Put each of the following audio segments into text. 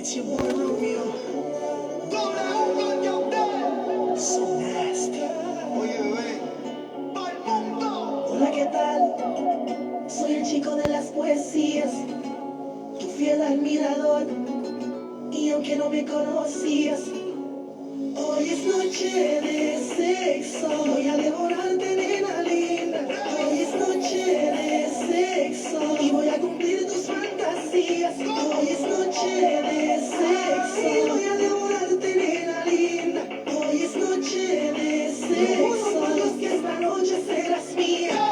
It's your boy Romeo. So nasty. Oye, bebé. ¡Pa'l mundo! Hola, ¿qué tal? Soy el chico de las poesías, tu fiel admirador. Y aunque no me conocías, hoy es noche de sexo. Voy a devorarte, nena linda. Hoy es noche de sexo y voy a cumplir tus fantasías. Hoy es noche de sexo. Voy a devorarte, nena linda. Hoy es noche de sexo. Los que esta noche serás mía.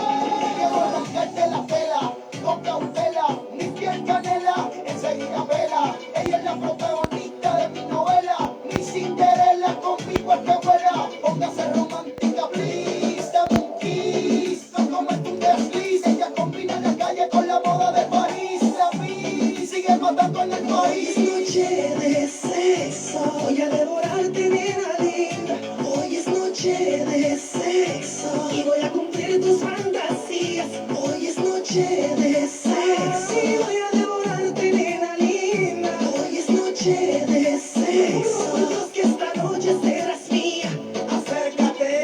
Quiero arrancarte la tela, con cautela, ni piel canela, enseguida vela. Ella es la protagonista de mi novela, mi Cinderella, conmigo es que vuela. Póngase romántica, please, dame un kiss, no comas un desliz. Ella combina la calle con la moda de París. La vi, sigue matando en el Hoy país. es noche de sexo. Voy a devorarte, nena linda. Hoy es noche de sexo y voy a cumplir tus fantasías. Hoy es noche de sexo y voy a devorarte, nena linda. Hoy es noche de sexo. Los que esta noche serás mía. Acércate,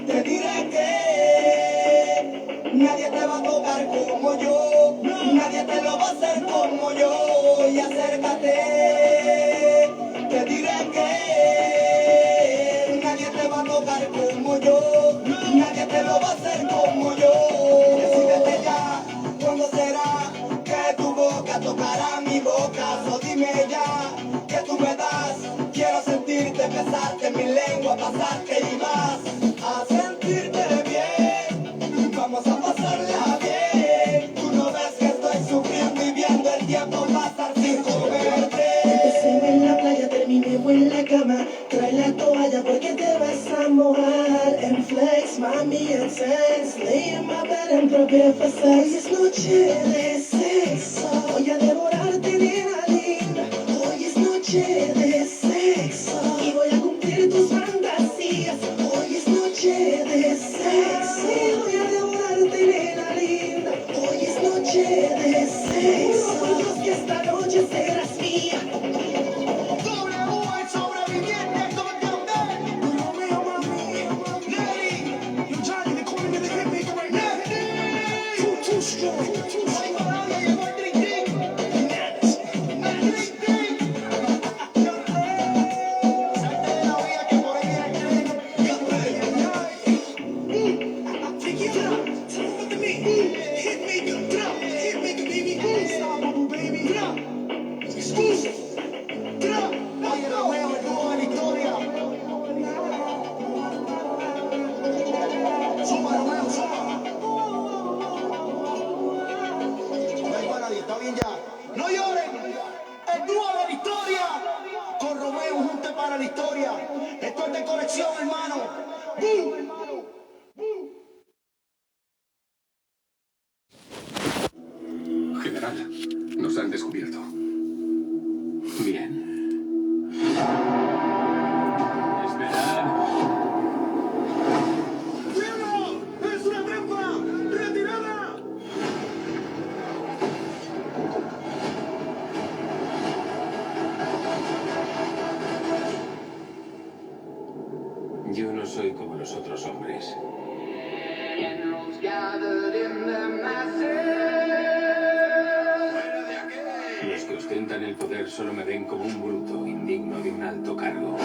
te diré que nadie te va a tocar como yo, nadie te lo va a hacer como yo. Y acércate, te diré que nadie te va a tocar como yo, nadie te lo va a hacer como yo. Decídete ya, ¿cuándo será que tu boca tocará mi boca? So dime ya, que tú me das. Quiero sentirte, besarte, mi lengua, pasarte y vas a sentirte bien. Vamos a pasarla bien. Tú no ves que estoy sufriendo y viendo el tiempo pasar sin comerte. Empecemos en la playa, terminemos en la cama. Trae la toalla porque te vas a mojar. En flex, mami, en sex. Lay in my bed and prepare for sex. Hoy es noche de sexo. Voy a devorarte, nena linda. Hoy es noche de sexo y voy a cumplir tus fantasías. Hoy es noche de sexo y voy a devorarte, nena linda. Hoy es noche de sexo. Los que esta noche serás mía. W, el sobreviviente, con Gambel. Romeo, mami. Nelly, Yo, Johnny, they calling me the hitmaker right now. Nelly. Too strong, too Ay, strong. Colombia, llegó el Dream Team. Bananas, El bananas. Dream Team. Salte de la vía que por ahí viene el tren. Take it up, tell 'em what to me. Hitmaker, baby. Unstoppable, baby. Exclusive. Oye, Romeo, el dúo de la historia. Suma, Romeo, suma. No hay para nadie, está bien ya. No lloren. El dúo de la historia. Con Romeo, junte para la historia. Esto es de colección, hermano. ¡Bum! General, nos han descubierto. Bien. Esperad. ¡Cuidado! ¡Es una trampa! ¡Retirada! Yo no soy como los otros hombres. Los que ostentan el poder solo me ven como un bruto indigno de un alto cargo.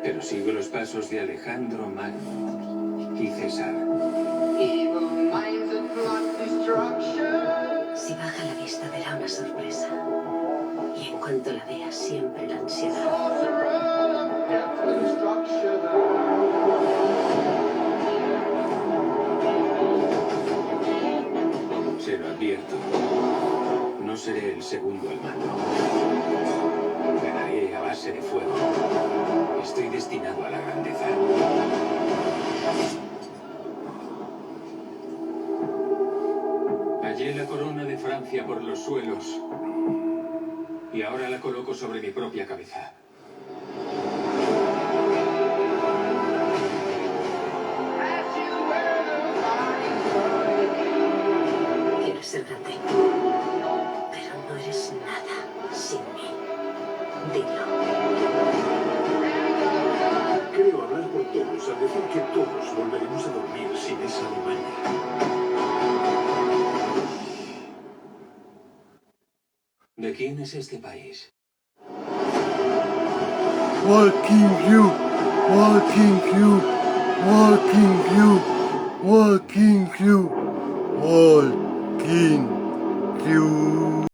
Pero sigo los pasos de Alejandro Magno y César. Si baja la vista verá una sorpresa. Y en cuanto la vea siempre la ansiedad. Se lo advierto. No seré el segundo al mando. Ganaré a base de fuego. Estoy destinado a la grandeza. Hallé la corona de Francia por los suelos. Y ahora la coloco sobre mi propia cabeza. Dilo. Creo hablar por todos al decir que todos volveremos a dormir sin esa Alemania. ¿De quién es este país? Walking you, walking you, walking you, walking you, walking you.